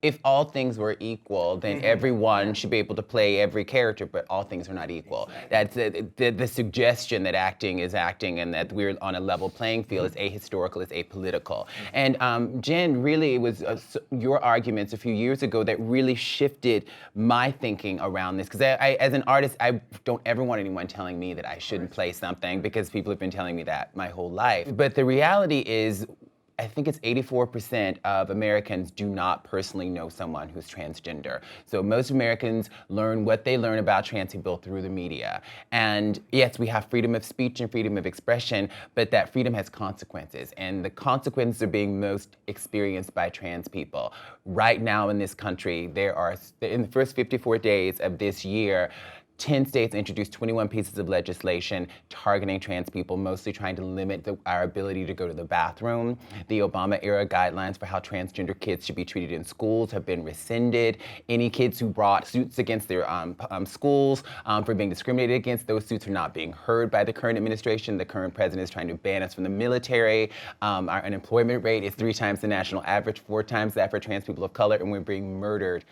If all things were equal, then everyone should be able to play every character, but all things are not equal. That's the suggestion that acting is acting and that we're on a level playing field is ahistorical, is apolitical. And Jen, really, it was your arguments a few years ago that really shifted my thinking around this. Because as an artist, I don't ever want anyone telling me that I shouldn't play something, because people have been telling me that my whole life. But the reality is, I think it's 84% of Americans do not personally know someone who's transgender. So most Americans learn what they learn about trans people through the media. And yes, we have freedom of speech and freedom of expression, but that freedom has consequences. And the consequences are being most experienced by trans people. Right now in this country, in the first 54 days of this year, 10 states introduced 21 pieces of legislation targeting trans people, mostly trying to limit our ability to go to the bathroom. The Obama-era guidelines for how transgender kids should be treated in schools have been rescinded. Any kids who brought suits against their schools for being discriminated against, those suits are not being heard by the current administration. The current president is trying to ban us from the military. Our unemployment rate is 3 times the national average, 4 times that for trans people of color, and we're being murdered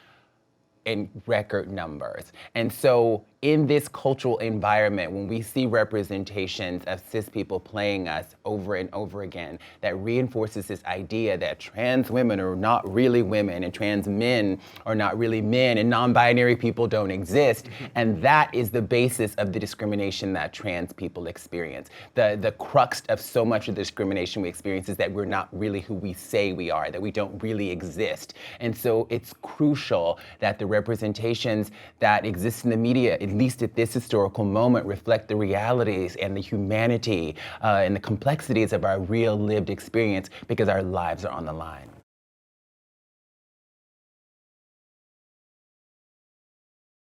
in record numbers. And so in this cultural environment, when we see representations of cis people playing us over and over again, that reinforces this idea that trans women are not really women and trans men are not really men and non-binary people don't exist. And that is the basis of the discrimination that trans people experience. The crux of so much of the discrimination we experience is that we're not really who we say we are, that we don't really exist. And so it's crucial that the representations that exist in the media, at least at this historical moment, reflect the realities and the humanity and the complexities of our real lived experience, because our lives are on the line.